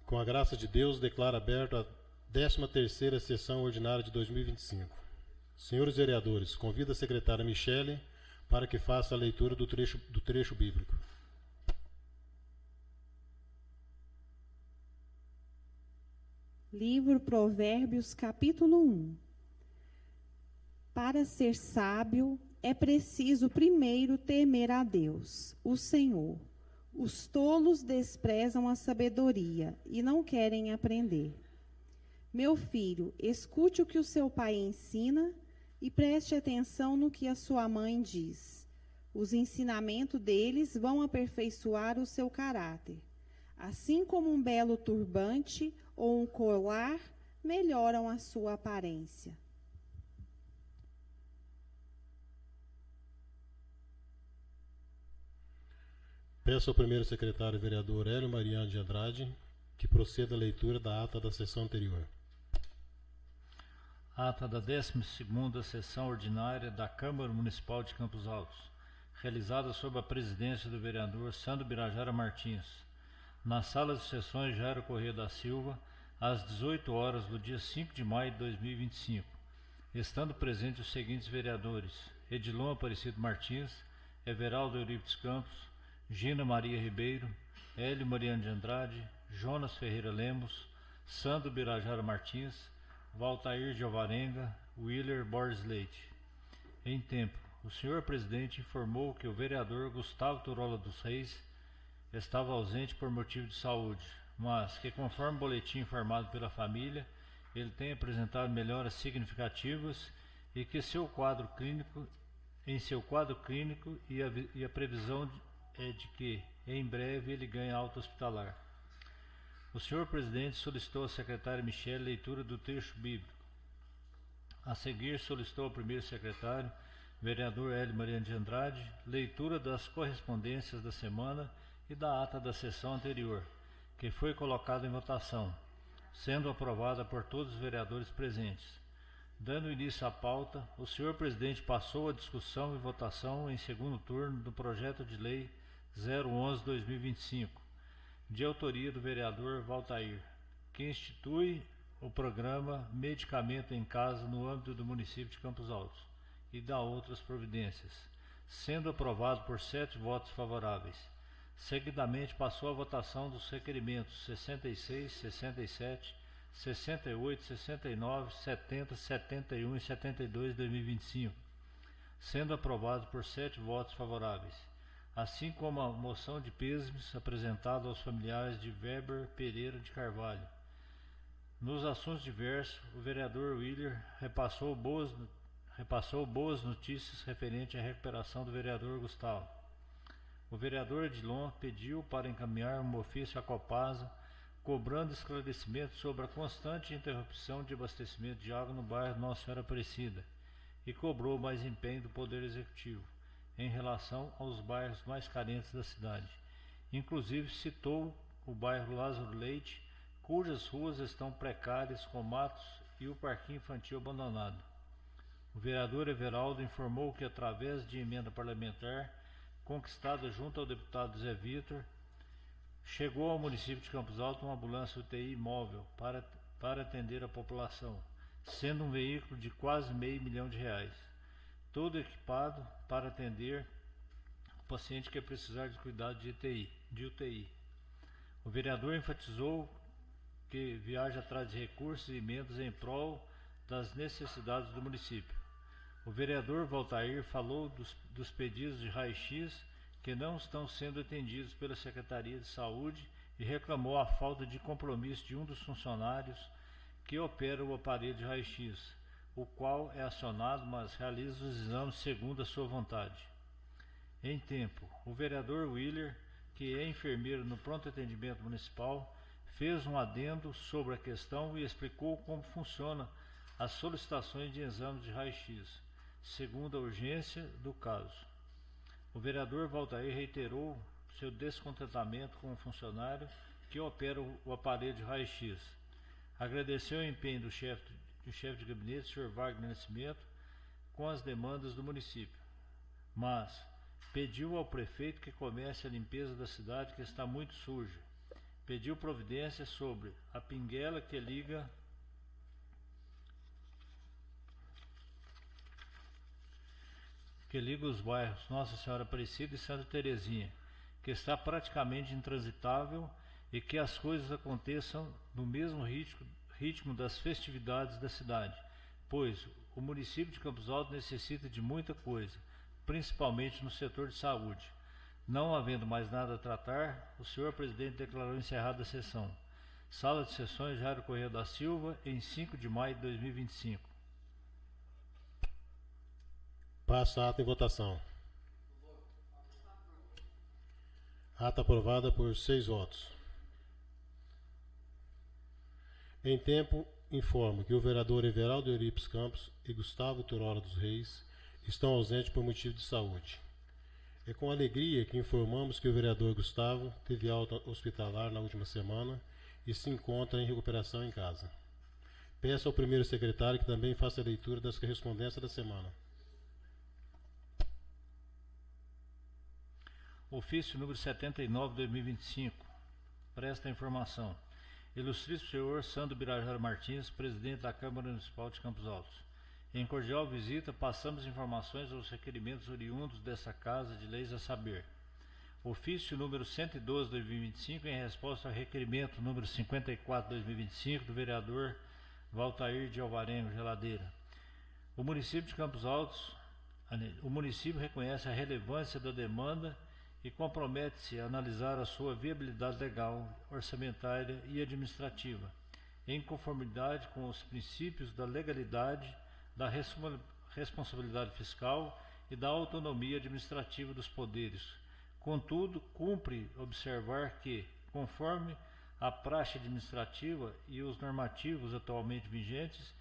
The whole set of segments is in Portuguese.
Com a graça de Deus, declaro aberta a 13ª sessão ordinária de 2025. Senhores vereadores, convido a secretária Michele para que faça a leitura do trecho bíblico. Livro Provérbios, capítulo 1. Para ser sábio, é preciso primeiro temer a Deus, o Senhor. Os tolos desprezam a sabedoria e não querem aprender. Meu filho, escute o que o seu pai ensina e preste atenção no que a sua mãe diz. Os ensinamentos deles vão aperfeiçoar o seu caráter. Assim como um belo turbante ou um colar melhoram a sua aparência. Peço ao primeiro secretário vereador Hélio Mariano de Andrade que proceda à leitura da ata da sessão anterior. Ata da 12ª sessão ordinária da Câmara Municipal de Campos Altos, realizada sob a presidência do vereador Sandro Birajara Martins, na sala de sessões Jairo Corrêa da Silva, às 18 horas do dia 5 de maio de 2025, estando presentes os seguintes vereadores: Edilon Aparecido Martins, Everaldo Eurípides Campos, Gina Maria Ribeiro, Hélio Mariano de Andrade, Jonas Ferreira Lemos, Sandro Birajara Martins, Valtair de Alvarenga, Willer Borges Leite. Em tempo, o senhor presidente informou que o vereador Gustavo Turola dos Reis estava ausente por motivo de saúde, mas que, conforme o boletim informado pela família, ele tem apresentado melhoras significativas e que em seu quadro clínico e a previsão é de que, em breve, ele ganhe alta hospitalar. O senhor presidente solicitou à secretária Michele leitura do trecho bíblico. A seguir, solicitou ao primeiro secretário, vereador Hélio Mariano de Andrade, leitura das correspondências da semana e da ata da sessão anterior, que foi colocada em votação, sendo aprovada por todos os vereadores presentes. Dando início à pauta, o senhor presidente passou a discussão e votação em segundo turno do projeto de lei 011/2025, de autoria do vereador Valtair, que institui o programa Medicamento em Casa no âmbito do município de Campos Altos e dá outras providências, sendo aprovado por 7 votos favoráveis. Seguidamente passou a votação dos requerimentos 66, 67, 68, 69, 70, 71 e 72 de 2025, sendo aprovado por 7 votos favoráveis, assim como a moção de pêsames apresentada aos familiares de Weber Pereira de Carvalho. Nos assuntos diversos, o vereador Willer repassou boas notícias referente à recuperação do vereador Gustavo. O vereador Edilon pediu para encaminhar um ofício à Copasa, cobrando esclarecimentos sobre a constante interrupção de abastecimento de água no bairro Nossa Senhora Aparecida, e cobrou mais empenho do Poder Executivo em relação aos bairros mais carentes da cidade. Inclusive citou o bairro Lázaro Leite, cujas ruas estão precárias com matos e o parquinho infantil abandonado. O vereador Everaldo informou que, através de emenda parlamentar conquistada junto ao deputado Zé Vitor, chegou ao município de Campos Altos uma ambulância UTI móvel para atender a população, sendo um veículo de quase R$500 milhão, todo equipado para atender o paciente que precisar de cuidado de UTI. O vereador enfatizou que viaja atrás de recursos e emendas em prol das necessidades do município. O vereador Valtair falou dos pedidos de raio-x que não estão sendo atendidos pela Secretaria de Saúde e reclamou a falta de compromisso de um dos funcionários que opera o aparelho de raio-x, o qual é acionado, mas realiza os exames segundo a sua vontade. Em tempo, o vereador Willer, que é enfermeiro no pronto atendimento municipal, fez um adendo sobre a questão e explicou como funciona as solicitações de exames de raio-x, segundo a urgência do caso. O vereador Valtair reiterou seu descontentamento com o funcionário que opera o aparelho de raio-x. Agradeceu o empenho do chefe de gabinete, Sr. Wagner Nascimento, com as demandas do município, mas pediu ao prefeito que comece a limpeza da cidade, que está muito suja, pediu providência sobre a pinguela que liga os bairros Nossa Senhora Aparecida e Santa Terezinha, que está praticamente intransitável e que as coisas aconteçam no mesmo ritmo das festividades da cidade, pois o município de Campos Altos necessita de muita coisa, principalmente no setor de saúde. Não havendo mais nada a tratar, o senhor presidente declarou encerrada a sessão. Sala de sessões Jairo Correia da Silva, em 5 de maio de 2025. Passa a ata em votação. Ata aprovada por 6 votos. Em tempo, informo que o vereador Everaldo Eurípides Campos e Gustavo Turola dos Reis estão ausentes por motivo de saúde. É com alegria que informamos que o vereador Gustavo teve alta hospitalar na última semana e se encontra em recuperação em casa. Peço ao primeiro secretário que também faça a leitura das correspondências da semana. Ofício número 79 de 2025. Presta informação. Ilustríssimo senhor Sandro Birajara Martins, presidente da Câmara Municipal de Campos Altos. Em cordial visita, passamos informações aos requerimentos oriundos dessa Casa de Leis a saber. Ofício número 112 de 2025, em resposta ao requerimento número 54 de 2025 do vereador Valtair de Alvarenga Geladeira. O município de Campos Altos, o município reconhece a relevância da demanda e compromete-se a analisar a sua viabilidade legal, orçamentária e administrativa, em conformidade com os princípios da legalidade, da responsabilidade fiscal e da autonomia administrativa dos poderes. Contudo, cumpre observar que, conforme a praxe administrativa e os normativos atualmente vigentes,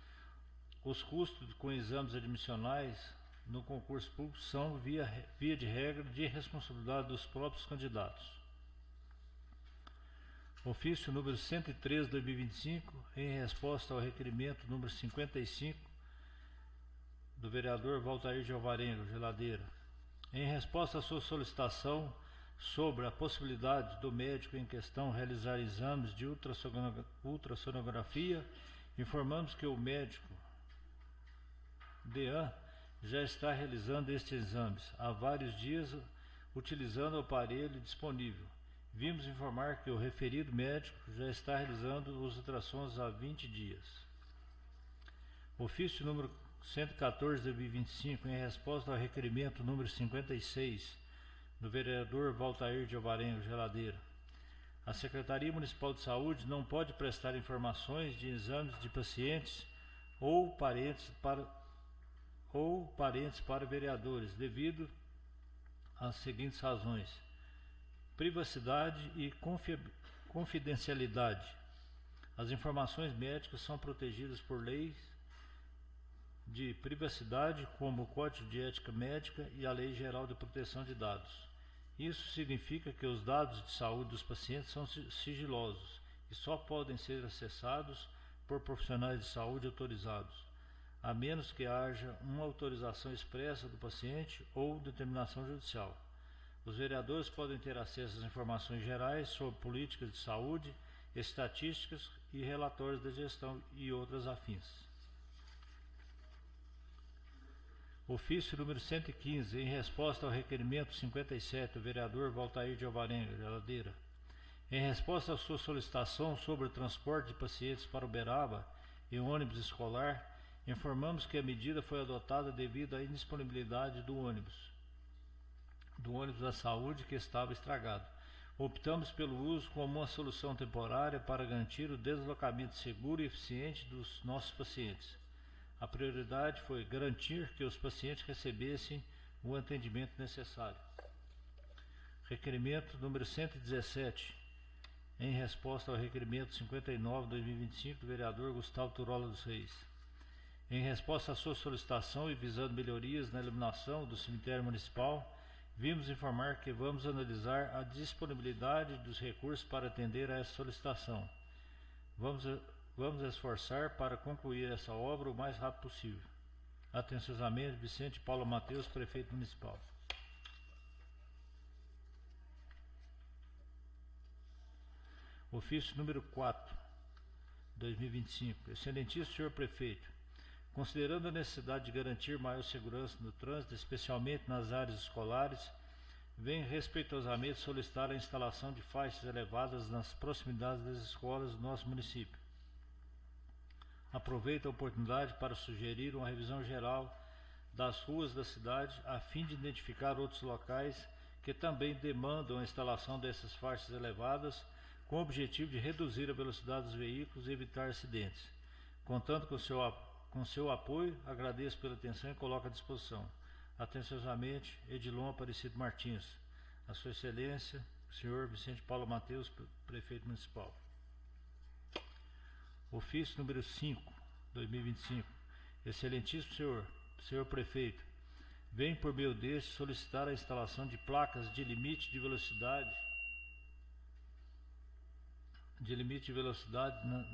os custos com exames admissionais no concurso público são, via de regra, de responsabilidade dos próprios candidatos. Ofício número 103 de 2025, em resposta ao requerimento número 55 do vereador Valtair de Alvarenga Geladeira. Em resposta à sua solicitação sobre a possibilidade do médico em questão realizar exames de ultrassonografia, informamos que o médico Dean já está realizando estes exames há vários dias, utilizando o aparelho disponível. Vimos informar que o referido médico já está realizando os ultrassons há 20 dias. Ofício número 114 de 2025, em resposta ao requerimento número 56 do vereador Valtair de Alvarenga Geladeira. A Secretaria Municipal de Saúde não pode prestar informações de exames de pacientes ou parentes para vereadores, devido às seguintes razões: privacidade e confidencialidade. As informações médicas são protegidas por leis de privacidade, como o Código de Ética Médica e a Lei Geral de Proteção de Dados. Isso significa que os dados de saúde dos pacientes são sigilosos e só podem ser acessados por profissionais de saúde autorizados, a menos que haja uma autorização expressa do paciente ou determinação judicial. Os vereadores podem ter acesso às informações gerais sobre políticas de saúde, estatísticas e relatórios da gestão e outras afins. Ofício número 115, em resposta ao requerimento 57 do vereador Valtair de Alvarenga Geladeira. Em resposta à sua solicitação sobre o transporte de pacientes para Uberaba em ônibus escolar, informamos que a medida foi adotada devido à indisponibilidade do ônibus da saúde que estava estragado. Optamos pelo uso como uma solução temporária para garantir o deslocamento seguro e eficiente dos nossos pacientes. A prioridade foi garantir que os pacientes recebessem o atendimento necessário. Requerimento número 117, em resposta ao requerimento 59 de 2025 do vereador Gustavo Turola dos Reis. Em resposta à sua solicitação e visando melhorias na iluminação do cemitério municipal, vimos informar que vamos analisar a disponibilidade dos recursos para atender a essa solicitação. Vamos esforçar para concluir essa obra o mais rápido possível. Atenciosamente, Vicente Paulo Mateus, prefeito municipal. Ofício número 4, 2025. Excelentíssimo senhor prefeito, considerando a necessidade de garantir maior segurança no trânsito, especialmente nas áreas escolares, venho respeitosamente solicitar a instalação de faixas elevadas nas proximidades das escolas do nosso município. Aproveito a oportunidade para sugerir uma revisão geral das ruas da cidade, a fim de identificar outros locais que também demandam a instalação dessas faixas elevadas, com o objetivo de reduzir a velocidade dos veículos e evitar acidentes. Contando com seu apoio, agradeço pela atenção e coloco à disposição. Atenciosamente, Edilon Aparecido Martins. A Sua Excelência, senhor Vicente Paulo Mateus, prefeito municipal. Ofício número 5, 2025. Excelentíssimo senhor prefeito, venho por meio deste solicitar a instalação de placas de limite de velocidade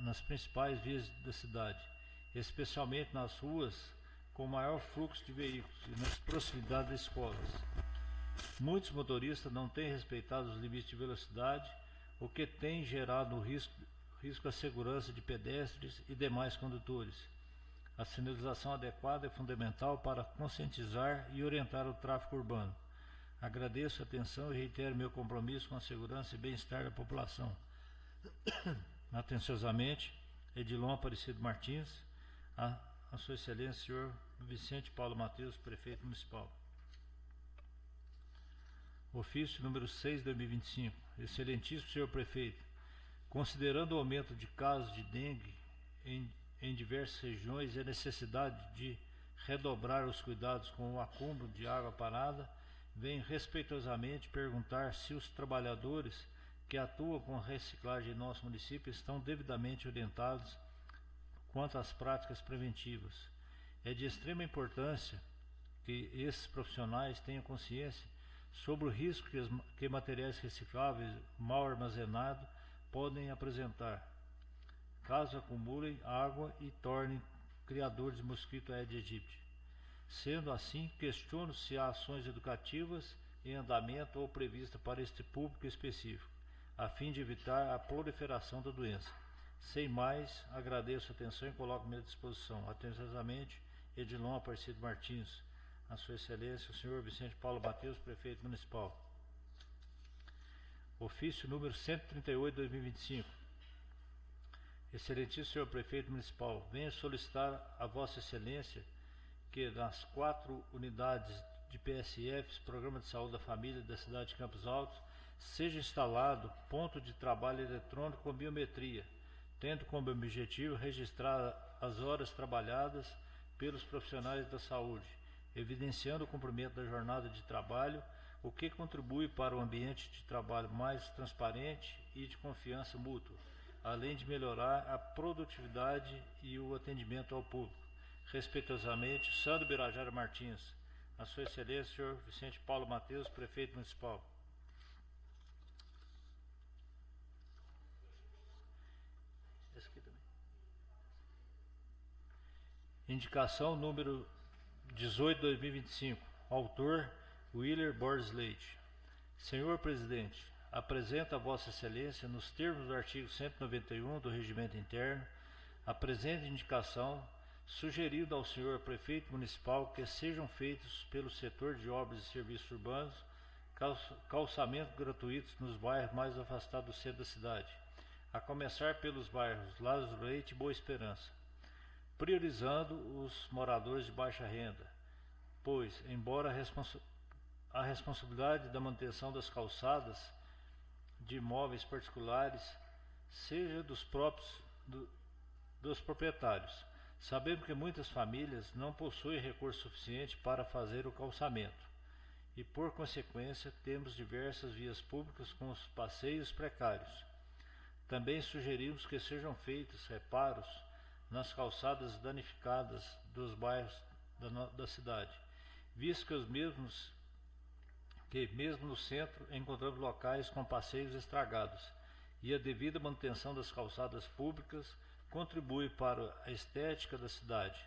nas principais vias da cidade, especialmente nas ruas com maior fluxo de veículos e nas proximidades das escolas. Muitos motoristas não têm respeitado os limites de velocidade, o que tem gerado risco à segurança de pedestres e demais condutores. A sinalização adequada é fundamental para conscientizar e orientar o tráfego urbano. Agradeço a atenção e reitero meu compromisso com a segurança e bem-estar da população. Atenciosamente, Edilon Aparecido Martins, a Sua Excelência, senhor Vicente Paulo Mateus, prefeito municipal. Ofício número 6, 2025. Excelentíssimo senhor prefeito, considerando o aumento de casos de dengue em diversas regiões e a necessidade de redobrar os cuidados com o acúmulo de água parada, venho respeitosamente perguntar se os trabalhadores que atuam com reciclagem em nosso município estão devidamente orientados quanto às práticas preventivas. É de extrema importância que esses profissionais tenham consciência sobre o risco que materiais recicláveis mal armazenados podem apresentar, caso acumulem água e tornem criadores de mosquito Aedes aegypti. Sendo assim, questiono se há ações educativas em andamento ou prevista para este público específico, a fim de evitar a proliferação da doença. Sem mais, agradeço a atenção e coloco-me à disposição. Atenciosamente, Edilon Aparecido Martins. A Sua Excelência, o senhor Vicente Paulo Mateus, prefeito municipal. Ofício número 138, 2025. Excelentíssimo senhor prefeito municipal, venho solicitar a Vossa Excelência que nas 4 unidades de PSFs, Programa de Saúde da Família da cidade de Campos Altos, seja instalado ponto de trabalho eletrônico com biometria, tendo como objetivo registrar as horas trabalhadas pelos profissionais da saúde, evidenciando o cumprimento da jornada de trabalho, o que contribui para um ambiente de trabalho mais transparente e de confiança mútua, além de melhorar a produtividade e o atendimento ao público. Respeitosamente, Sandro Birajara Martins. A Sua Excelência, senhor Vicente Paulo Mateus, prefeito municipal. Esse aqui também. Indicação número 18, 2025. Autor, Willer Borges Leite. Senhor Presidente, apresenta a Vossa Excelência, nos termos do artigo 191 do Regimento Interno, a presente indicação, sugerindo ao senhor Prefeito Municipal que sejam feitos pelo setor de obras e serviços urbanos calçamentos gratuitos nos bairros mais afastados do centro da cidade, a começar pelos bairros Lázaro Leite e Boa Esperança, priorizando os moradores de baixa renda, pois, embora a responsabilidade da manutenção das calçadas de imóveis particulares seja dos proprietários, sabemos que muitas famílias não possuem recurso suficiente para fazer o calçamento e, por consequência, temos diversas vias públicas com os passeios precários. Também sugerimos que sejam feitos reparos nas calçadas danificadas dos bairros da cidade, visto que mesmo no centro encontramos locais com passeios estragados, e a devida manutenção das calçadas públicas contribui para a estética da cidade,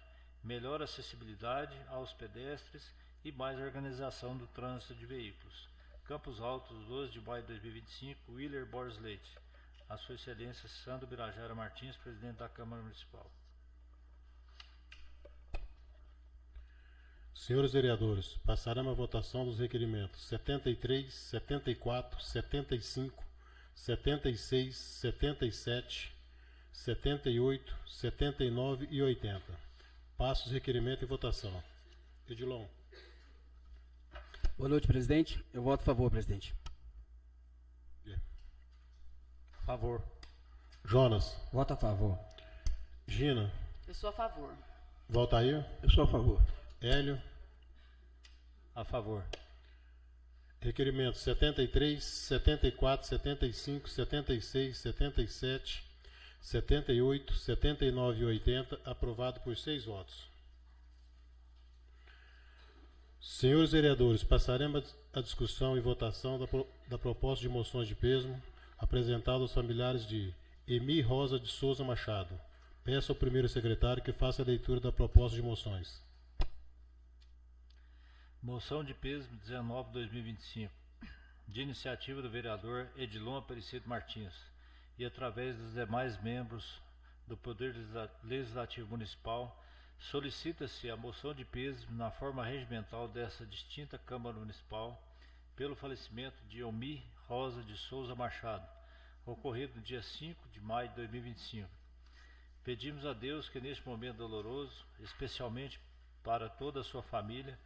melhor acessibilidade aos pedestres e mais organização do trânsito de veículos. Campos Altos, 12 de maio de 2025, Willer Borges Leite. a Sua Excelência Sandro Birajara Martins, presidente da Câmara Municipal. Senhores vereadores, passaremos à votação dos requerimentos 73, 74, 75, 76, 77, 78, 79 e 80. Passo os requerimentos em votação. Edilon. Boa noite, presidente. Eu voto a favor, presidente. Favor. Jonas. Voto a favor. Gina. Eu sou a favor. Valtair. Eu sou a favor. Hélio. A favor. Requerimentos 73, 74, 75, 76, 77, 78, 79 e 80, aprovado por 6 votos. Senhores vereadores, passaremos a discussão e votação da proposta de moções de peso apresentada aos familiares de Emi Rosa de Souza Machado. Peço ao primeiro secretário que faça a leitura da proposta de moções. Moção de peso 19/2025, de iniciativa do vereador Edilon Aparecido Martins e através dos demais membros do Poder Legislativo Municipal, solicita-se a moção de peso na forma regimental dessa distinta Câmara Municipal pelo falecimento de Emi Rosa de Souza Machado, ocorrido no dia 5 de maio de 2025. Pedimos a Deus que neste momento doloroso, especialmente para toda a sua família,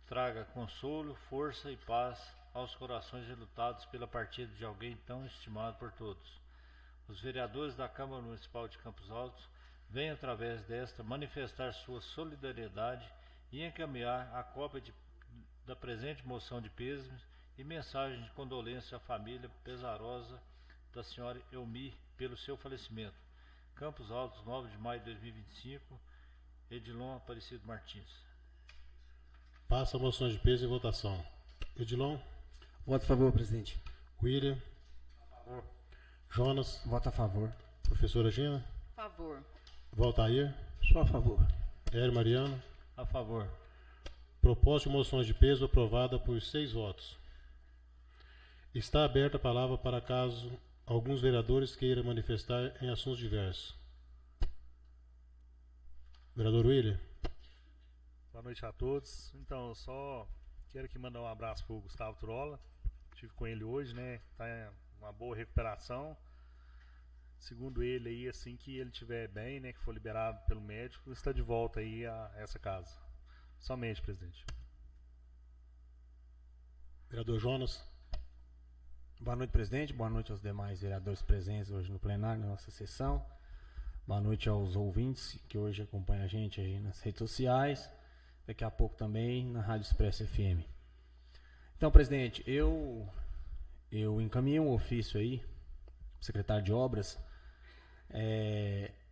traga consolo, força e paz aos corações relutados pela partida de alguém tão estimado por todos. Os vereadores da Câmara Municipal de Campos Altos vêm, através desta, manifestar sua solidariedade e encaminhar a cópia da presente moção de pêsames e mensagem de condolência à família pesarosa da senhora Emi pelo seu falecimento. Campos Altos, 9 de maio de 2025, Edilon Aparecido Martins. Passa a moção de peso em votação. Edilon. Voto a favor, presidente. William. A favor. Jonas. Voto a favor. Professora Gina. Favor. Valtair. Sou a favor. Hélio Mariano. A favor. Proposta de moções de peso aprovada por 6 votos. Está aberta a palavra para caso alguns vereadores queiram manifestar em assuntos diversos. Vereador William. Boa noite a todos. Então, eu só quero aqui mandar um abraço para o Gustavo Turola. Estive com ele hoje, né? Está em uma boa recuperação. Segundo ele aí, assim que ele estiver bem, né? Que for liberado pelo médico, está de volta aí a essa casa. Somente, presidente. Vereador Jonas. Boa noite, presidente. Boa noite aos demais vereadores presentes hoje no plenário, na nossa sessão. Boa noite aos ouvintes que hoje acompanham a gente aí nas redes sociais. Daqui a pouco também na Rádio Expresso FM. Então, presidente, eu encaminhei um ofício aí, secretário de Obras,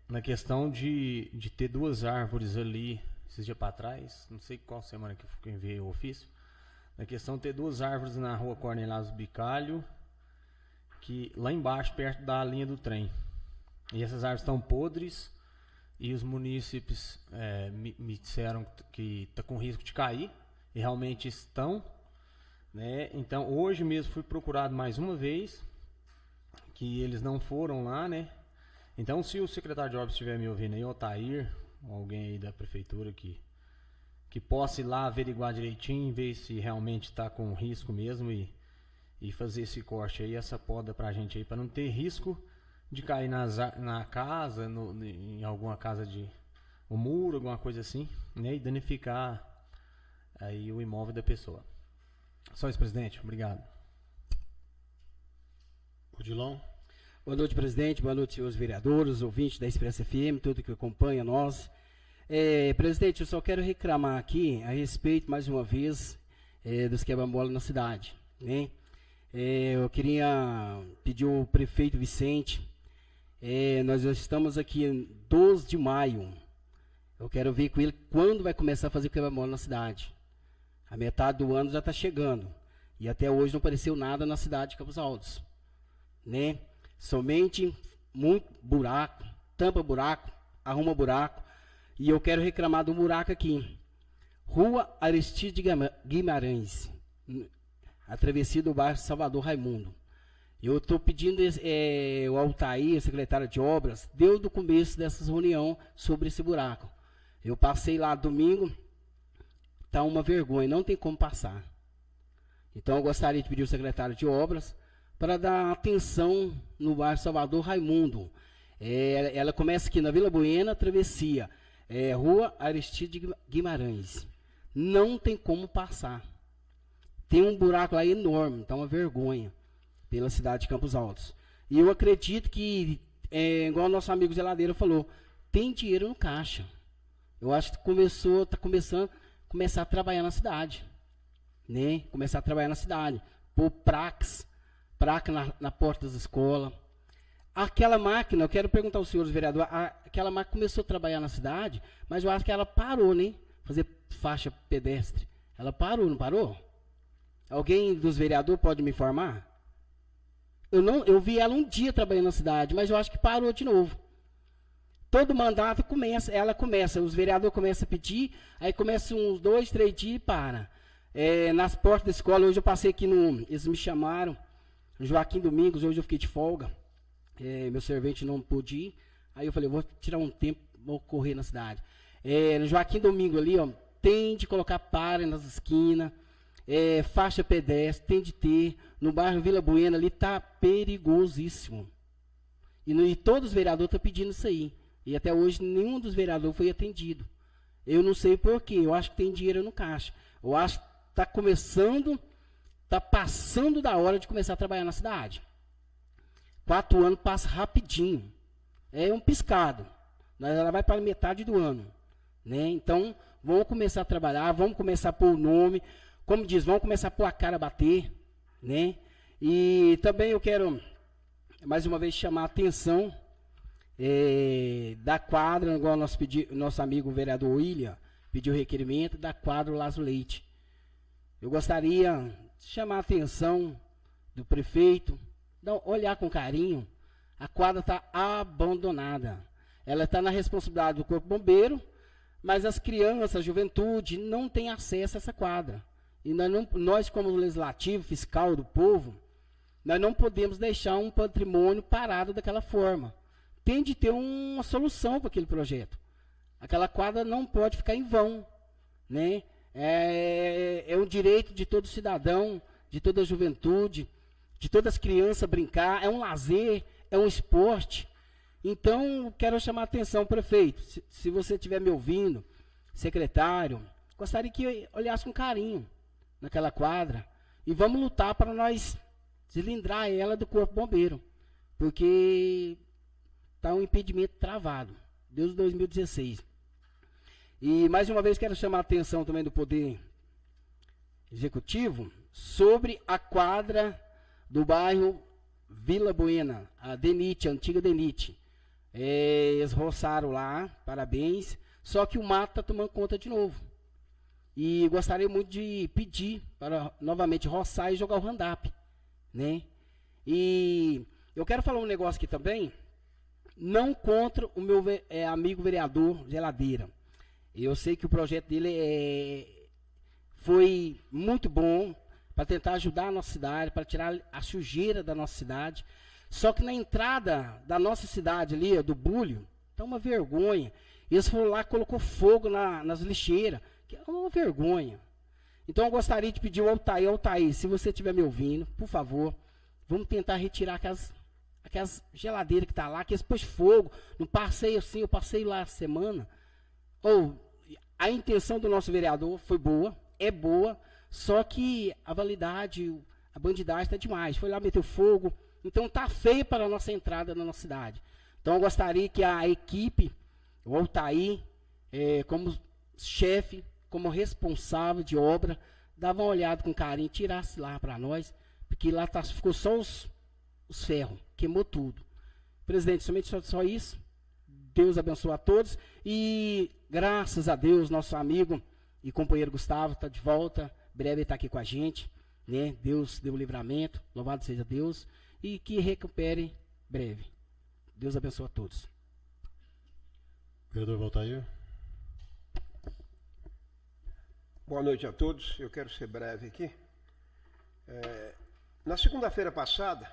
na questão de ter 2 árvores ali, esses dias para trás, não sei qual semana que eu enviei o ofício, na questão de ter 2 árvores na rua Cornelásio Bicalho, que lá embaixo, perto da linha do trem. E essas árvores estão podres, e os munícipes me disseram que está com risco de cair, e realmente estão, né? Então, hoje mesmo fui procurado mais uma vez, que eles não foram lá, né? Então, se o secretário de Obras estiver me ouvindo aí, Altair, ou alguém aí da prefeitura que possa ir lá averiguar direitinho, ver se realmente está com risco mesmo e fazer esse corte aí, essa poda pra gente aí, para não ter risco de cair na casa, em alguma casa de um muro, alguma coisa assim, né, e danificar aí o imóvel da pessoa. Só isso, presidente. Obrigado. Odilon. Boa noite, presidente. Boa noite, senhores vereadores, ouvintes da Expresso FM, tudo que acompanha nós. Presidente, eu só quero reclamar aqui a respeito, mais uma vez, dos quebra-mola na cidade, né? Eu queria pedir ao prefeito Vicente, nós estamos aqui em 12 de maio, eu quero ver com ele quando vai começar a fazer quebra-mola na cidade. A metade do ano já está chegando, e até hoje não apareceu nada na cidade de Campos Altos, né? Somente muito buraco, tampa buraco, arruma buraco, e eu quero reclamar do buraco aqui. Rua Aristide Guimarães, a travessia do bairro Salvador Raimundo. Eu estou pedindo o Altair, secretário de obras, desde o começo dessas reuniões sobre esse buraco. Eu passei lá domingo, está uma vergonha, não tem como passar. Então eu gostaria de pedir ao secretário de obras para dar atenção no bairro Salvador Raimundo. Ela começa aqui na Vila Buena, travessia, Rua Aristide Guimarães. Não tem como passar. Tem um buraco lá enorme, está uma vergonha pela cidade de Campos Altos. E eu acredito que, igual o nosso amigo Geladeira falou, tem dinheiro no caixa. Eu acho que está começando a trabalhar na cidade. Né? Começar a trabalhar na cidade. Pôr placa na porta das escolas. Aquela máquina, eu quero perguntar aos senhores vereadores, aquela máquina começou a trabalhar na cidade, mas eu acho que ela parou, né? Fazer faixa pedestre. Ela parou, não parou? Alguém dos vereadores pode me informar? Eu vi ela um dia trabalhando na cidade, mas eu acho que parou de novo. Todo mandato ela começa, os vereadores começam a pedir, aí começa uns 2, 3 dias e para. Nas portas da escola, hoje eu passei aqui eles me chamaram, Joaquim Domingos, hoje eu fiquei de folga, meu servente não pôde ir, aí eu falei, vou tirar um tempo, vou correr na cidade. No Joaquim Domingos ali, ó, tem de colocar para nas esquinas, faixa pedestre, tem de ter. No bairro Vila Buena ali está perigosíssimo. E todos os vereadores estão pedindo isso aí. E até hoje nenhum dos vereadores foi atendido. Eu não sei porquê, eu acho que tem dinheiro no caixa. Eu acho que está passando da hora de começar a trabalhar na cidade. 4 anos passa rapidinho. É um piscado. Ela vai para metade do ano. Né? Então, vamos começar a trabalhar, vamos começar a pôr o nome. Como diz, vamos começar a pôr a cara a bater. Né? E também eu quero, mais uma vez, chamar a atenção da quadra, igual nosso amigo vereador William pediu requerimento, da quadra Lázaro Leite. Eu gostaria de chamar a atenção do prefeito, olhar com carinho. A quadra está abandonada. Ela está na responsabilidade do Corpo Bombeiro, mas as crianças, a juventude, não têm acesso a essa quadra. E nós, como legislativo, fiscal do povo, nós não podemos deixar um patrimônio parado daquela forma. Tem de ter uma solução para aquele projeto. Aquela quadra não pode ficar em vão. Né? É um direito de todo cidadão, de toda a juventude, de todas as crianças brincar, é um lazer, é um esporte. Então, quero chamar a atenção, prefeito, se você estiver me ouvindo, secretário, gostaria que olhasse com carinho naquela quadra e vamos lutar para nós deslindrar ela do Corpo Bombeiro, porque está um impedimento travado, desde 2016. E, mais uma vez, quero chamar a atenção também do Poder Executivo sobre a quadra do bairro Vila Buena, a Denite, a antiga Denite. Eles roçaram lá, parabéns, só que o mato está tomando conta de novo. E gostaria muito de pedir para novamente roçar e jogar o round-up, né? E eu quero falar um negócio aqui também, não contra o meu amigo vereador Geladeira. Eu sei que o projeto dele foi muito bom para tentar ajudar a nossa cidade, para tirar a sujeira da nossa cidade. Só que na entrada da nossa cidade ali, do Bulho, está uma vergonha. Eles foram lá e colocou fogo nas lixeiras, que é uma vergonha. Então eu gostaria de pedir ao Altair, se você estiver me ouvindo, por favor, vamos tentar retirar aquelas geladeiras que estão lá, que eles pôs fogo. Não passei assim, eu passei lá essa semana. A intenção do nosso vereador foi boa, é boa, só que a validade, a bandidagem está demais. Foi lá, meteu fogo. Então está feio para a nossa entrada na nossa cidade. Então eu gostaria que a equipe, o Altair, como chefe, como responsável de obra, dava uma olhada com carinho, tirasse lá para nós, porque lá ficou só os ferros, queimou tudo. Presidente, somente só isso. Deus abençoe a todos. E graças a Deus, nosso amigo e companheiro Gustavo está de volta. Breve está aqui com a gente. Né? Deus deu o livramento. Louvado seja Deus. E que recupere breve. Deus abençoe a todos. Vereador Valtair. Boa noite a todos. Eu quero ser breve aqui. Na segunda-feira passada,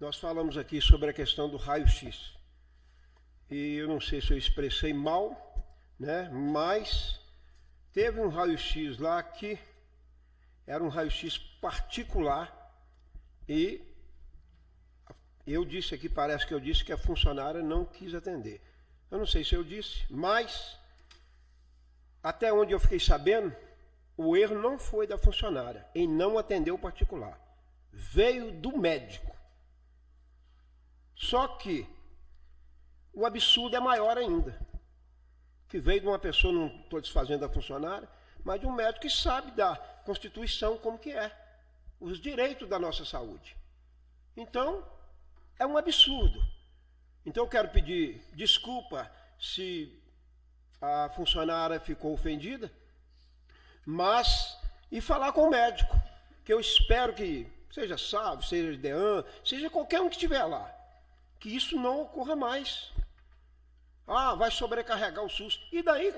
nós falamos aqui sobre a questão do raio-x. E eu não sei se eu expressei mal, né? Mas teve um raio-x lá que era um raio-x particular e eu disse aqui, parece que eu disse que a funcionária não quis atender. Eu não sei se eu disse, mas até onde eu fiquei sabendo, o erro não foi da funcionária em não atender o particular. Veio do médico. Só que o absurdo é maior ainda. Que veio de uma pessoa, não estou desfazendo a funcionária, mas de um médico que sabe da Constituição como que é, os direitos da nossa saúde. Então, é um absurdo. Então, eu quero pedir desculpa se a funcionária ficou ofendida, mas, e falar com o médico, que eu espero que, seja SAV, seja DEAN, seja qualquer um que estiver lá, que isso não ocorra mais. Ah, vai sobrecarregar o SUS. E daí?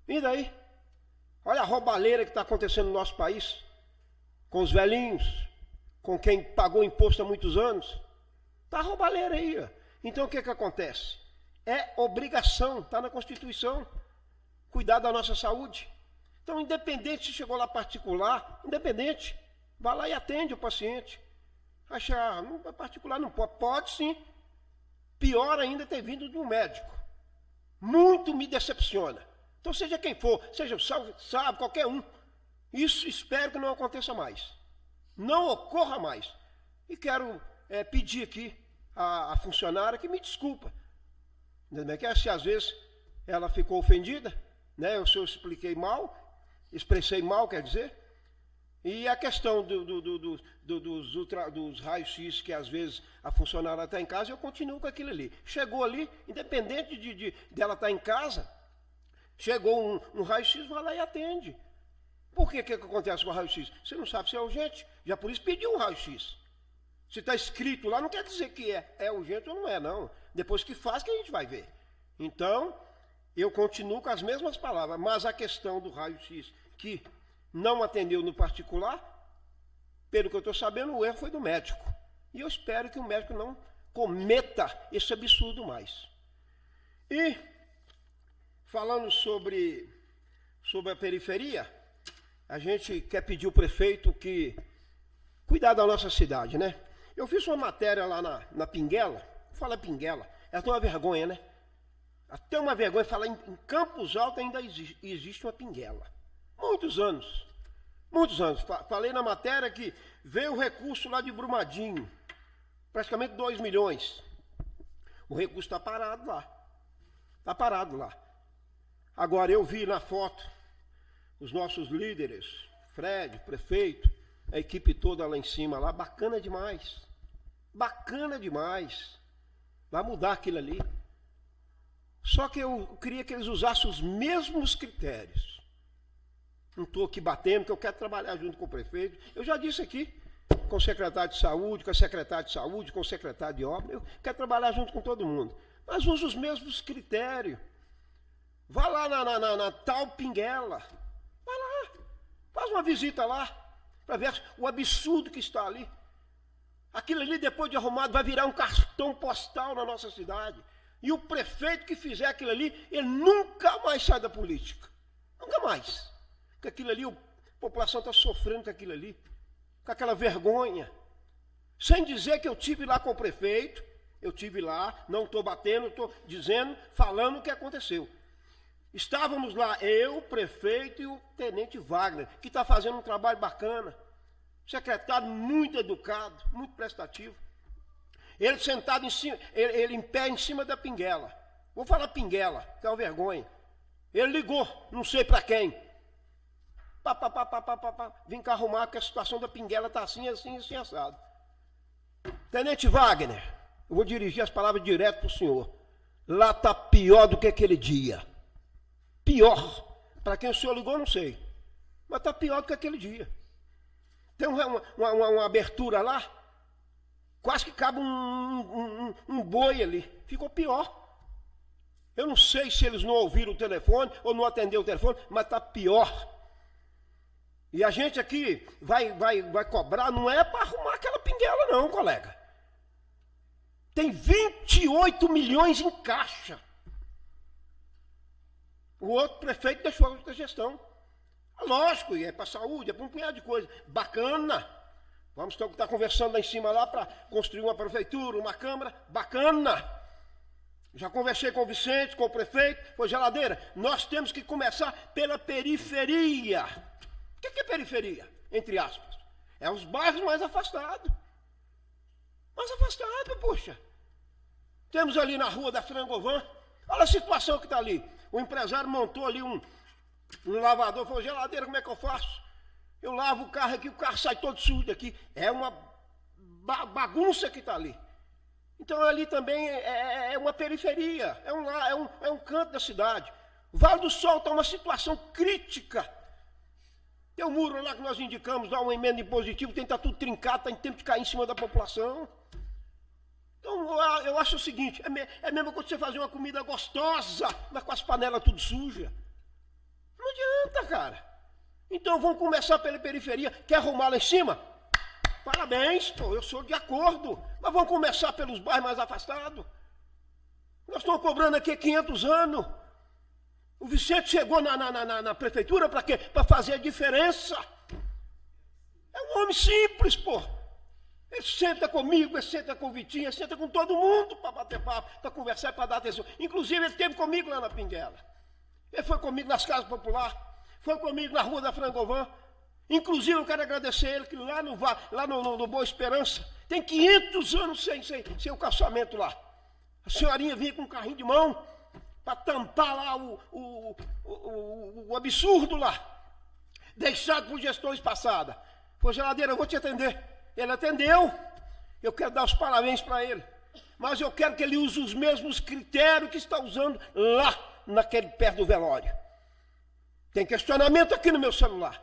E daí? Olha a roubalheira que está acontecendo no nosso país, com os velhinhos, com quem pagou imposto há muitos anos. Está a roubalheira aí. Ó. Então, o que acontece? É obrigação, está na Constituição, cuidar da nossa saúde. Então, independente se chegou lá particular, independente, vai lá e atende o paciente. Achar, particular não pode, pode sim. Pior ainda ter vindo de um médico. Muito me decepciona. Então, seja quem for, seja o SAV, qualquer um, isso espero que não aconteça mais. Não ocorra mais. E quero pedir aqui à funcionária que me desculpa. Que se às vezes ela ficou ofendida, né? Se eu expliquei mal, expressei mal, quer dizer. E a questão dos raios-x, que às vezes a funcionária está em casa, eu continuo com aquilo ali. Chegou ali, independente dela estar em casa, chegou um raio-x, vai lá e atende. Por que acontece com o raio-x? Você não sabe se é urgente, já por isso pediu um raio-x. Se está escrito lá, não quer dizer que é urgente ou não é, não. Depois que faz, que a gente vai ver. Então, eu continuo com as mesmas palavras, mas a questão do raio-x, que não atendeu no particular, pelo que eu estou sabendo, o erro foi do médico. E eu espero que o médico não cometa esse absurdo mais. E, falando sobre a periferia, a gente quer pedir ao prefeito que cuidar da nossa cidade, né? Eu fiz uma matéria lá na Pinguela, fala Pinguela, ela tem uma vergonha, né? Até uma vergonha falar em Campos Altos ainda existe uma Pinguela. Muitos anos. Falei na matéria que veio o recurso lá de Brumadinho, praticamente 2 milhões. O recurso está parado lá. Está parado lá. Agora, eu vi na foto os nossos líderes, Fred, prefeito, a equipe toda lá em cima, lá, bacana demais. Bacana demais. Vai mudar aquilo ali. Só que eu queria que eles usassem os mesmos critérios. Não estou aqui batendo, que eu quero trabalhar junto com o prefeito. Eu já disse aqui, com o secretário de saúde, com a secretária de saúde, com o secretário de obra, eu quero trabalhar junto com todo mundo. Mas use os mesmos critérios. Vá lá na tal Pinguela. Vai lá, faz uma visita lá, para ver o absurdo que está ali. Aquilo ali, depois de arrumado, vai virar um cartão postal na nossa cidade. E o prefeito que fizer aquilo ali, ele nunca mais sai da política. Nunca mais. Porque aquilo ali, a população está sofrendo com aquilo ali, com aquela vergonha. Sem dizer que eu tive lá com o prefeito, eu tive lá, não estou batendo, estou dizendo, falando o que aconteceu. Estávamos lá, eu, o prefeito e o tenente Wagner, que está fazendo um trabalho bacana. Secretário muito educado, muito prestativo. Ele sentado em cima, ele em pé em cima da Pinguela. Vou falar Pinguela, que é uma vergonha. Ele ligou, não sei para quem. Vim cá arrumar que a situação da Pinguela está assim, assado. Tenente Wagner, eu vou dirigir as palavras direto para o senhor. Lá está pior do que aquele dia. Pior. Para quem o senhor ligou, não sei. Mas está pior do que aquele dia. Tem uma abertura lá, quase que cabe um boi ali. Ficou pior. Eu não sei se eles não ouviram o telefone ou não atenderam o telefone, mas está pior. E a gente aqui vai cobrar, não é para arrumar aquela Pinguela não, colega. tem 28 milhões em caixa. O outro prefeito deixou a outra gestão. Lógico, e é para a saúde, é para um punhado de coisa. Bacana. Vamos estar conversando lá em cima lá para construir uma prefeitura, uma câmara. Bacana. Já conversei com o Vicente, com o prefeito. Foi Geladeira. Nós temos que começar pela periferia. O que é periferia? Entre aspas. É os bairros mais afastados. Mais afastado, poxa. Temos ali na rua da Frangovan. Olha a situação que está ali. O empresário montou ali um lavador. Falou, Geladeira, como é que eu faço? Eu lavo o carro aqui, o carro sai todo sujo daqui. É uma bagunça que está ali. Então ali também é uma periferia. É um canto da cidade. O Vale do Sol está uma situação crítica. Tem um muro lá que nós indicamos, dá uma emenda impositiva, tem que estar tudo trincado, está em tempo de cair em cima da população. Então, eu acho o seguinte, é mesmo quando você fazer uma comida gostosa, mas com as panelas tudo sujas. Não adianta, cara. Então, vamos começar pela periferia. Quer arrumar lá em cima? Parabéns, pô, eu sou de acordo. Mas vamos começar pelos bairros mais afastados. Nós estamos cobrando aqui 500 anos. O Vicente chegou na prefeitura para quê? Para fazer a diferença. É um homem simples, pô. Ele senta comigo, ele senta com o Vitinho, ele senta com todo mundo para bater papo, para conversar e para dar atenção. Inclusive, ele esteve comigo lá na Pinguela. Ele foi comigo nas casas populares, foi comigo na rua da Frangovan. Inclusive, eu quero agradecer ele que lá no Boa Esperança tem 500 anos sem o calçamento lá. A senhorinha vinha com um carrinho de mão para tampar lá o absurdo lá, deixado por gestões passadas. Falei, Geladeira, eu vou te atender. Ele atendeu, eu quero dar os parabéns para ele. Mas eu quero que ele use os mesmos critérios que está usando lá, perto do velório. Tem questionamento aqui no meu celular.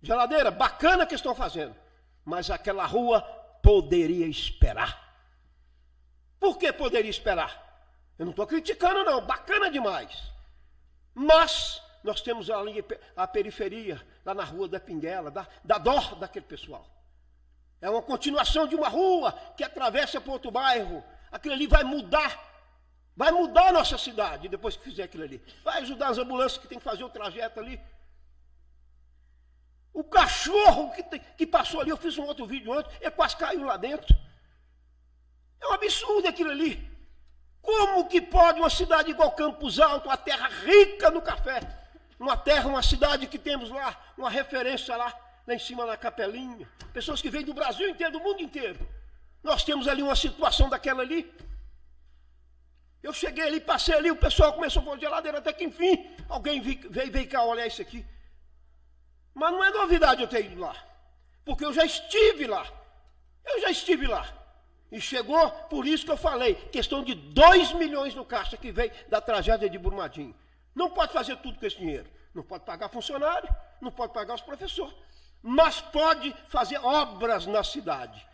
Geladeira, bacana que estão fazendo, mas aquela rua poderia esperar. Por que poderia esperar? Eu não estou criticando não, bacana demais. Mas nós temos ali a periferia, lá na rua da Pinguela, da dó daquele pessoal. É uma continuação de uma rua que atravessa para outro bairro. Aquilo ali vai mudar a nossa cidade depois que fizer aquilo ali. Vai ajudar as ambulâncias que tem que fazer o trajeto ali. O cachorro que passou ali, eu fiz um outro vídeo ontem, ele quase caiu lá dentro. É um absurdo aquilo ali. Como que pode uma cidade igual Campos Alto, uma terra rica no café, uma cidade que temos lá, uma referência lá em cima na Capelinha, pessoas que vêm do Brasil inteiro, do mundo inteiro. Nós temos ali uma situação daquela ali. Eu cheguei ali, passei ali, o pessoal começou a falar, Geladeira, até que enfim, alguém veio cá olhar isso aqui. Mas não é novidade eu ter ido lá, porque eu já estive lá. E chegou, por isso que eu falei, questão de 2 milhões no caixa que veio da tragédia de Brumadinho. Não pode fazer tudo com esse dinheiro. Não pode pagar funcionário, não pode pagar os professores, mas pode fazer obras na cidade.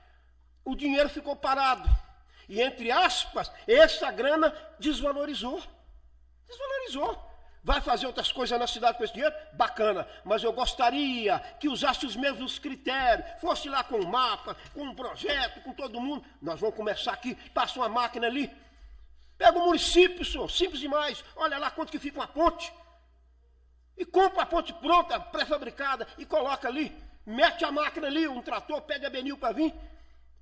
O dinheiro ficou parado. E, entre aspas, essa grana desvalorizou. Vai fazer outras coisas na cidade com esse dinheiro? Bacana, mas eu gostaria que usasse os mesmos critérios, fosse lá com um mapa, com um projeto, com todo mundo. Nós vamos começar aqui, passa uma máquina ali, pega o município, senhor, simples demais, olha lá quanto que fica uma ponte, e compra a ponte pronta, pré-fabricada, e coloca ali, mete a máquina ali, um trator, pede a Benil para vir,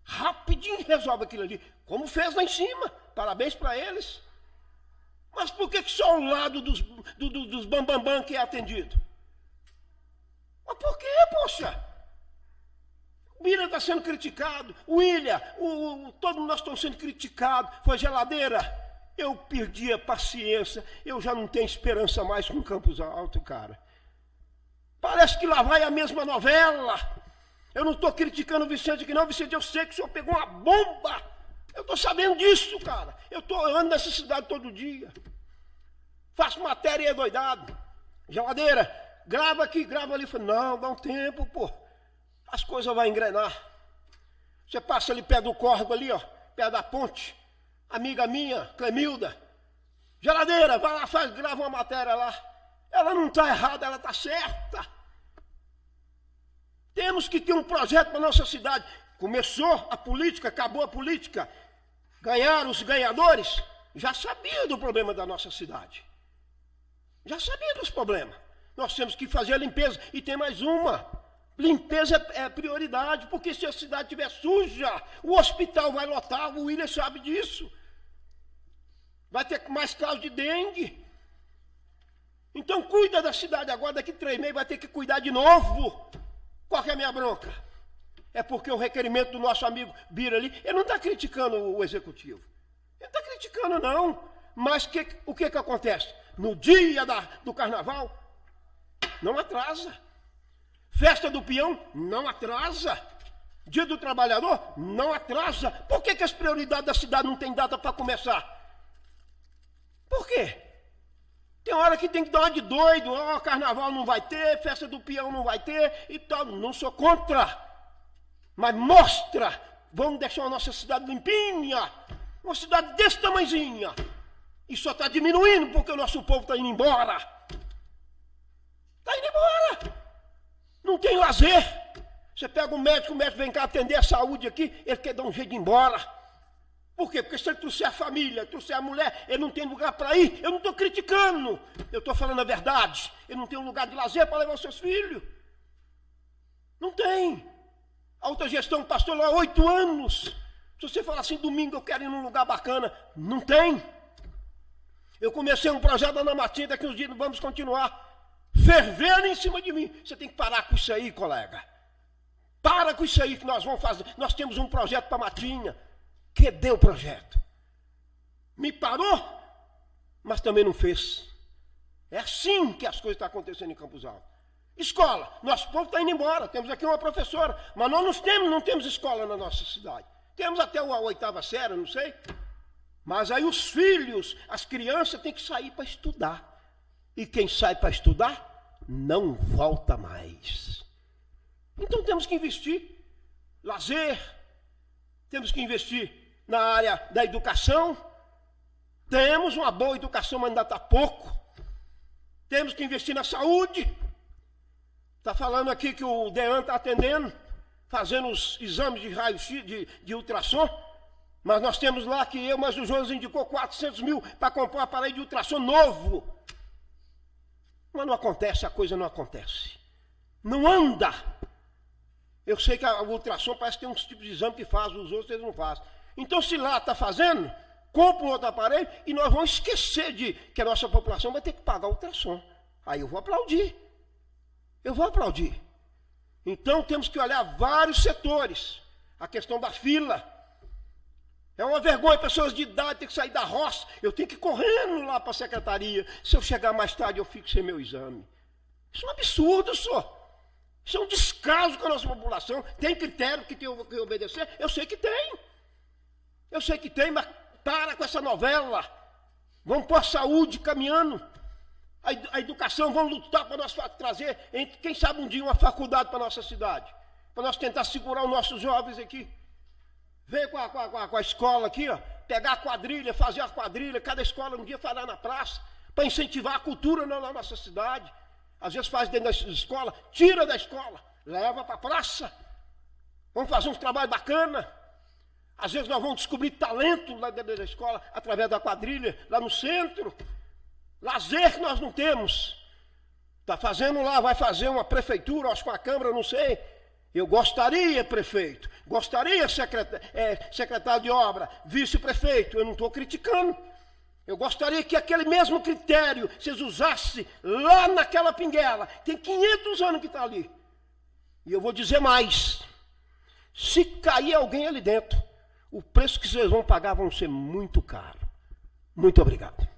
rapidinho resolve aquilo ali, como fez lá em cima, parabéns para eles. Mas por que só o lado dos bambambam que é atendido? Mas por quê, poxa? O William está sendo criticado, o William, todos nós estamos sendo criticados. Foi Geladeira, eu perdi a paciência, eu já não tenho esperança mais com Campos Alto, cara. Parece que lá vai a mesma novela. Eu não estou criticando o Vicente aqui não, Vicente, eu sei que o senhor pegou uma bomba. Eu estou sabendo disso, cara. Eu ando nessa cidade todo dia. Faço matéria e é doidado. Geladeira, grava aqui, grava ali. Falei, não, dá um tempo, pô. As coisas vão engrenar. Você passa ali perto do córrego ali, ó, perto da ponte. Amiga minha, Clemilda. Geladeira, vai lá, grava uma matéria lá. Ela não está errada, ela está certa. Temos que ter um projeto para a nossa cidade. Começou a política, acabou a política. ganharam os ganhadores, já sabiam do problema da nossa cidade. Já sabiam dos problemas. Nós temos que fazer a limpeza. E tem mais uma. Limpeza é prioridade, porque se a cidade estiver suja, o hospital vai lotar, o William sabe disso. Vai ter mais casos de dengue. Então cuida da cidade agora, daqui 3 meses vai ter que cuidar de novo. Qual que é a minha bronca? É porque o requerimento do nosso amigo Bira ali, ele não está criticando o executivo. Ele não está criticando não. Mas o que acontece? No dia do carnaval, não atrasa. Festa do peão, não atrasa. Dia do trabalhador, não atrasa. Por que as prioridades da cidade não tem data para começar? Por quê? Tem hora que tem que dar uma de doido. Ó, carnaval não vai ter, festa do peão não vai ter e tal. Não sou contra. Mas mostra. Vamos deixar a nossa cidade limpinha. Uma cidade desse tamanhozinha. E só está diminuindo porque o nosso povo está indo embora. Está indo embora. Não tem lazer. Você pega o médico vem cá atender a saúde aqui, ele quer dar um jeito de ir embora. Por quê? Porque se ele trouxer a família, trouxer a mulher, ele não tem lugar para ir. Eu não estou criticando, eu estou falando a verdade. Ele não tem um lugar de lazer para levar os seus filhos. Não tem. A outra gestão passou lá 8 anos. Se você falar assim, domingo eu quero ir num lugar bacana, não tem. Eu comecei um projeto lá na Matinha, daqui uns dias vamos continuar. Fervendo em cima de mim. Você tem que parar com isso aí, colega. Para com isso aí que nós vamos fazer. Nós temos um projeto para Matinha. Cadê o projeto? Me parou, mas também não fez. É assim que as coisas estão acontecendo em Campos Altos. Escola. Nosso povo está indo embora. Temos aqui uma professora. Mas nós não temos escola na nossa cidade. Temos até a 8ª série, não sei. Mas aí os filhos, as crianças têm que sair para estudar. E quem sai para estudar, não volta mais. Então temos que investir. Lazer. Temos que investir na área da educação. Temos uma boa educação, mas ainda está pouco. Temos que investir na saúde. Está falando aqui que o DEAN está atendendo, fazendo os exames de raio-x, de ultrassom. Mas nós temos lá que mas o Jonas indicou 400 mil para comprar um aparelho de ultrassom novo. Mas não acontece, a coisa não acontece. Não anda. Eu sei que o ultrassom parece que tem uns tipos de exame que faz, os outros eles não fazem. Então, se lá está fazendo, compra um outro aparelho e nós vamos esquecer de que a nossa população vai ter que pagar o ultrassom. Aí eu vou aplaudir. Eu vou aplaudir. Então, temos que olhar vários setores. A questão da fila. É uma vergonha, pessoas de idade têm que sair da roça. Eu tenho que ir correndo lá para a secretaria. Se eu chegar mais tarde, eu fico sem meu exame. Isso é um absurdo, só. Isso é um descaso com a nossa população. Tem critério que tem que obedecer? Eu sei que tem. Eu sei que tem, mas para com essa novela. Vamos pôr a saúde caminhando. A educação, vamos lutar para nós trazer, quem sabe um dia, uma faculdade para a nossa cidade. Para nós tentar segurar os nossos jovens aqui. Vem com a escola aqui, ó, pegar a quadrilha, fazer a quadrilha, cada escola um dia fará na praça, para incentivar a cultura na nossa cidade. Às vezes faz dentro da escola, tira da escola, leva para a praça. Vamos fazer uns trabalhos bacanas. Às vezes nós vamos descobrir talento lá dentro da escola, através da quadrilha, lá no centro. Lazer que nós não temos. Está fazendo lá, vai fazer uma prefeitura, acho que com a Câmara, não sei. Eu gostaria, prefeito, gostaria, secretário de obra, vice-prefeito, eu não estou criticando. Eu gostaria que aquele mesmo critério vocês usassem lá naquela pinguela. Tem 500 anos que está ali. E eu vou dizer mais. Se cair alguém ali dentro, o preço que vocês vão pagar vão ser muito caro. Muito obrigado.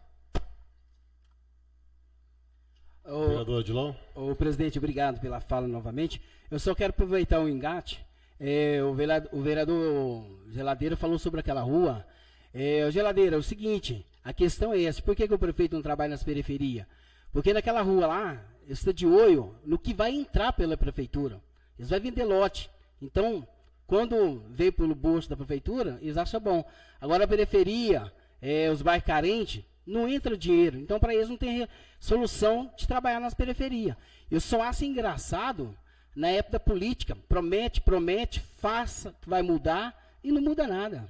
Vereador Adilão. Presidente, obrigado pela fala novamente. Eu só quero aproveitar o engate. O vereador Geladeira falou sobre aquela rua. Geladeira, é o seguinte, a questão é essa. Por que o prefeito não trabalha nas periferias? Porque naquela rua lá, está de olho no que vai entrar pela prefeitura. Eles vão vender lote. Então, quando veio pelo bolso da prefeitura, eles acham bom. Agora a periferia, os bairros carentes, não entra dinheiro. Então, para eles não tem solução de trabalhar nas periferias. Eu só acho engraçado, na época da política, promete, faça, que vai mudar, e não muda nada.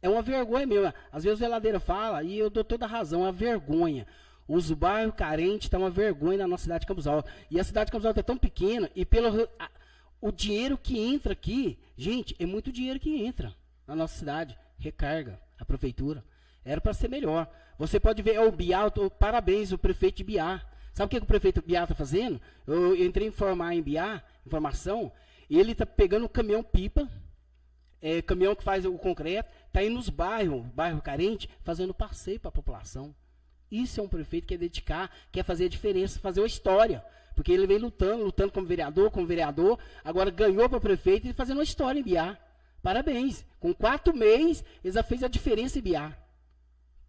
É uma vergonha mesmo. Às vezes o Veladeira fala, e eu dou toda a razão, é uma vergonha. Os bairros carentes estão uma vergonha na nossa cidade de Campos Altos. E a cidade de Campos Altos é tão pequena, e o dinheiro que entra aqui, gente, é muito dinheiro que entra na nossa cidade. Recarga a prefeitura. Era para ser melhor. Você pode ver, o Biá, parabéns, o prefeito de Biá. Sabe o que o prefeito Biá está fazendo? Eu entrei em informar em Biá, informação, e ele está pegando um caminhão-pipa, caminhão que faz o concreto, está indo nos bairros, bairro carente, fazendo passeio para a população. Isso é um prefeito que quer dedicar, quer fazer a diferença, fazer uma história. Porque ele vem lutando como vereador, agora ganhou para prefeito e fazendo uma história em Biá. Parabéns. Com 4 meses, ele já fez a diferença em Biá.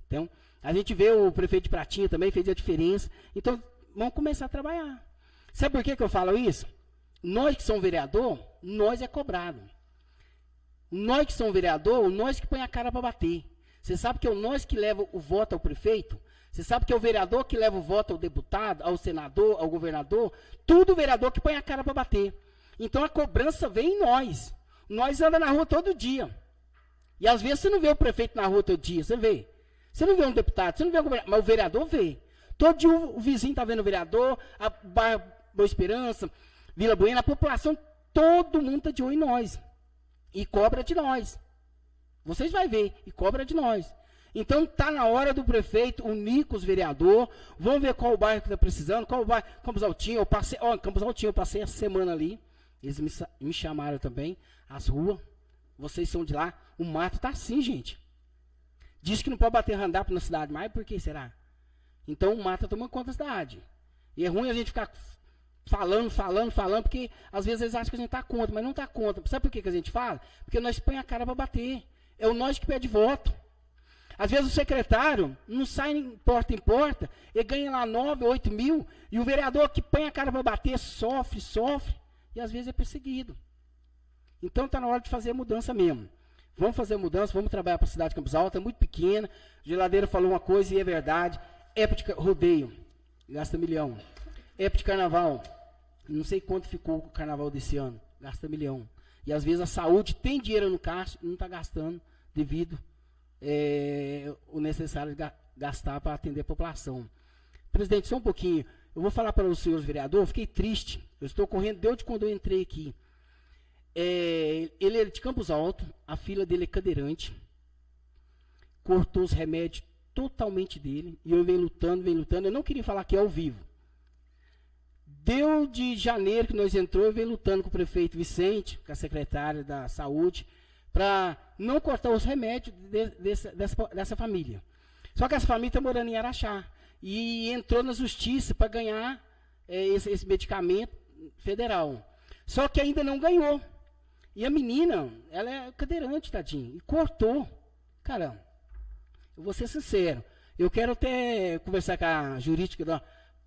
Então, a gente vê o prefeito de Pratinha também fez a diferença. Então, vamos começar a trabalhar. Sabe por que eu falo isso? Nós que somos vereador, nós é cobrado. Nós que somos vereador, nós que põe a cara para bater. Você sabe que é nós que leva o voto ao prefeito? Você sabe que é o vereador que leva o voto ao deputado, ao senador, ao governador? Tudo o vereador que põe a cara para bater. Então, a cobrança vem em nós. Nós andamos na rua todo dia. E às vezes você não vê o prefeito na rua todo dia, você vê. Você não vê um deputado, você não vê um governador, mas o vereador vê. Todo dia o vizinho está vendo o vereador, a Bairro Boa Esperança, Vila Buena, a população, todo mundo está de olho em nós. E cobra de nós. Vocês vão ver, e cobra de nós. Então está na hora do prefeito unir com os vereadores, vamos ver qual o bairro que está precisando, qual o bairro, Campos Altinho, Campos Altinho, eu passei essa semana ali, eles me chamaram também, as ruas, vocês são de lá, o mato está assim, gente. Diz que não pode bater handap na cidade, mas por que será? Então o mato está tomando conta da cidade. E é ruim a gente ficar falando, porque às vezes eles acham que a gente está contra, mas não está contra. Sabe por que a gente fala? Porque nós põe a cara para bater. É o nós que pede voto. Às vezes o secretário não sai em porta, ele ganha lá 9, 8 mil, e o vereador que põe a cara para bater sofre, e às vezes é perseguido. Então está na hora de fazer a mudança mesmo. Vamos fazer a mudança, vamos trabalhar para a cidade de Campos Altos, é muito pequena. O Geladeiro falou uma coisa e é verdade. Época de rodeio, gasta 1 milhão. Época de carnaval, não sei quanto ficou o carnaval desse ano, gasta 1 milhão. E às vezes a saúde tem dinheiro no caixa e não está gastando devido o necessário de gastar para atender a população. Presidente, só um pouquinho. Eu vou falar para os senhores vereadores, fiquei triste. Eu estou correndo desde quando eu entrei aqui. Ele é de Campos Altos, a filha dele é cadeirante. Cortou os remédios totalmente dele. E eu venho lutando. Eu não queria falar aqui ao vivo. Deu de janeiro que nós entrou, eu venho lutando com o prefeito Vicente, com a secretária da Saúde, para não cortar os remédios dessa família. Só que essa família está morando em Araxá. E entrou na justiça para ganhar esse medicamento federal. Só que ainda não ganhou. E a menina, ela é cadeirante, tadinho, e cortou. Cara, eu vou ser sincero, eu quero até conversar com a jurídica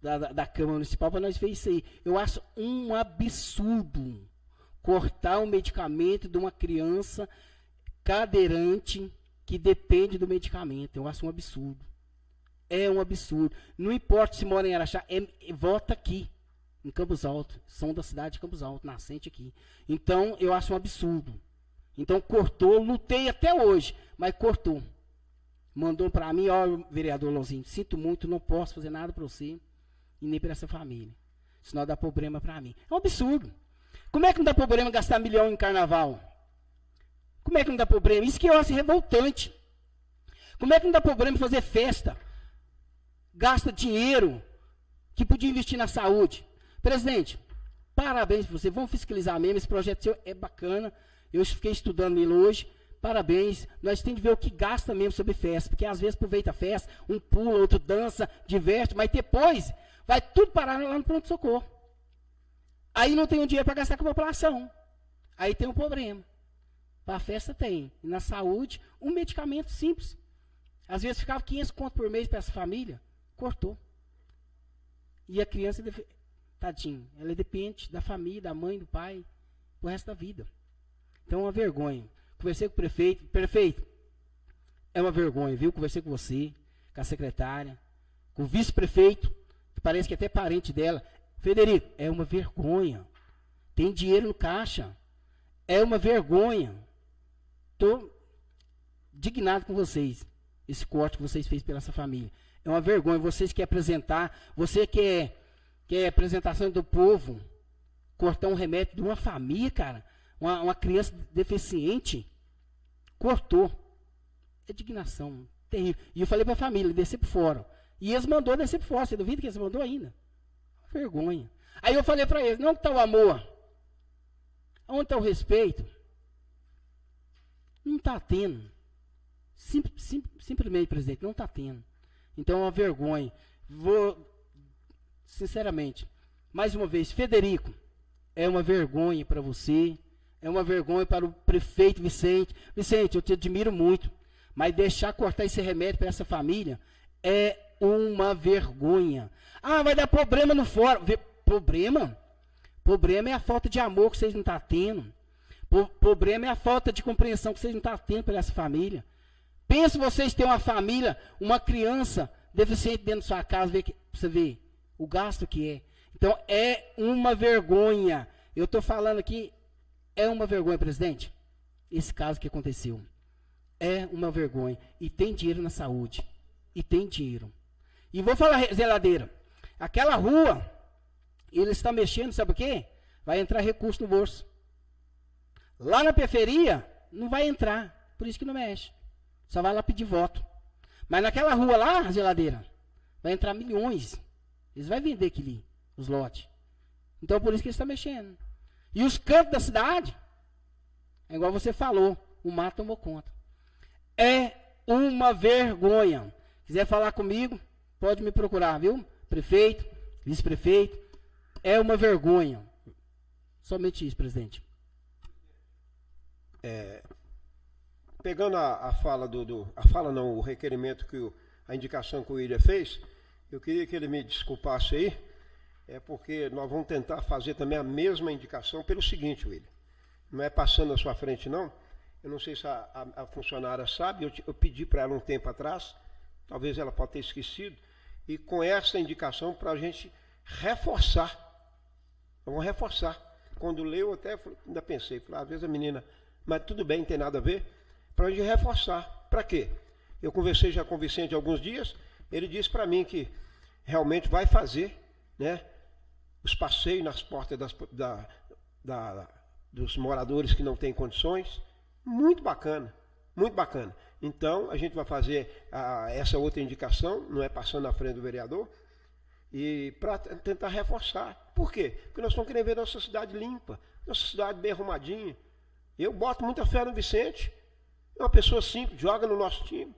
da Câmara Municipal para nós ver isso aí. Eu acho um absurdo cortar o medicamento de uma criança cadeirante que depende do medicamento. Eu acho um absurdo. É um absurdo. Não importa se mora em Araxá, vota aqui, em Campos Altos. São da cidade de Campos Altos, nascente aqui. Então, eu acho um absurdo. Então, cortou, lutei até hoje, mas cortou. Mandou para mim, ó, vereador Lonzinho, sinto muito, não posso fazer nada para você e nem para essa família. Senão dá problema para mim. É um absurdo. Como é que não dá problema gastar 1 milhão em carnaval? Como é que não dá problema? Isso que eu acho revoltante. Como é que não dá problema fazer festa? Gasta dinheiro que podia investir na saúde. Presidente, parabéns para você. Vamos fiscalizar mesmo. Esse projeto seu é bacana. Eu fiquei estudando ele hoje. Parabéns. Nós temos que ver o que gasta mesmo sobre festa. Porque às vezes aproveita a festa, um pula, outro dança, diverte, mas depois vai tudo parar lá no pronto-socorro. Aí não tem um dinheiro para gastar com a população. Aí tem um problema. Para a festa tem. E na saúde, um medicamento simples. Às vezes ficava 500 conto por mês para essa família. Cortou. E a criança, tadinho, ela depende da família, da mãe, do pai, pro resto da vida. Então é uma vergonha. Conversei com o prefeito. Prefeito, é uma vergonha, viu? Conversei com você, com a secretária, com o vice-prefeito, que parece que é até parente dela. Federico, é uma vergonha. Tem dinheiro no caixa. É uma vergonha. indignado com vocês, esse corte que vocês fez pela essa família. É uma vergonha, vocês querem apresentar, você quer apresentação do povo, cortar um remédio de uma família, cara, uma criança deficiente, cortou. É indignação, terrível. E eu falei para a família, descer por fora. E eles mandou descer por fora, você duvida que eles mandou ainda? Vergonha. Aí eu falei para eles, não está o amor, onde está o respeito? Não está tendo. Simplesmente, presidente, não está tendo. Então é uma vergonha. Sinceramente, mais uma vez, Federico, é uma vergonha para você, é uma vergonha para o prefeito Vicente. Vicente, eu te admiro muito, mas deixar cortar esse remédio para essa família é uma vergonha. Ah, vai dar problema no fórum. Problema? Problema é a falta de amor que vocês não estão tendo. Problema é a falta de compreensão que vocês não estão tendo para essa família. Pensa vocês terem uma família, uma criança deficiente dentro da sua casa, você vê o gasto que é. Então, é uma vergonha. Eu estou falando aqui, é uma vergonha, presidente, esse caso que aconteceu. É uma vergonha. E tem dinheiro na saúde. E tem dinheiro. E vou falar, zeladeira, aquela rua, ele está mexendo, sabe o quê? Vai entrar recurso no bolso. Lá na periferia, não vai entrar. Por isso que não mexe. Só vai lá pedir voto. Mas naquela rua lá, geladeira, vai entrar milhões. Eles vão vender aquele, os lotes. Então, por isso que eles estão mexendo. E os cantos da cidade, é igual você falou, o mato tomou conta. É uma vergonha. Quiser falar comigo, pode me procurar, viu? Prefeito, vice-prefeito. É uma vergonha. Somente isso, presidente. Pegando a fala o requerimento a indicação que o William fez, eu queria que ele me desculpasse aí, porque nós vamos tentar fazer também a mesma indicação pelo seguinte, William, não é passando na sua frente não, eu não sei se a funcionária sabe, eu pedi para ela um tempo atrás, talvez ela possa ter esquecido, e com essa indicação para a gente reforçar, vamos reforçar. Quando leu, eu até ainda pensei, às vezes a menina, mas tudo bem, não tem nada a ver, para a gente reforçar. Para quê? Eu conversei já com o Vicente há alguns dias, ele disse para mim que realmente vai fazer, né, os passeios nas portas dos moradores que não têm condições. Muito bacana, muito bacana. Então, a gente vai fazer essa outra indicação, não é passando na frente do vereador, e para tentar reforçar. Por quê? Porque nós estamos querendo ver nossa cidade limpa, nossa cidade bem arrumadinha. Eu boto muita fé no Vicente, é uma pessoa simples, joga no nosso time,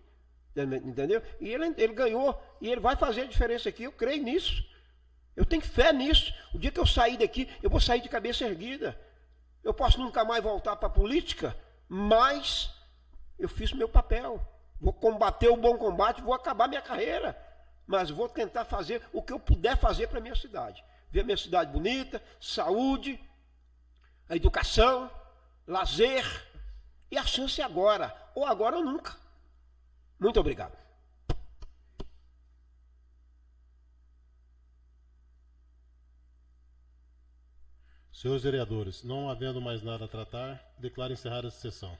entendeu? E ele ganhou, e ele vai fazer a diferença aqui, eu creio nisso. Eu tenho fé nisso. O dia que eu sair daqui, eu vou sair de cabeça erguida. Eu posso nunca mais voltar para a política, mas eu fiz o meu papel. Vou combater o bom combate, vou acabar minha carreira, mas vou tentar fazer o que eu puder fazer para a minha cidade. Ver a minha cidade bonita, saúde, a educação, lazer, e a chance é agora, ou agora ou nunca. Muito obrigado. Senhores vereadores, não havendo mais nada a tratar, declaro encerrada essa sessão.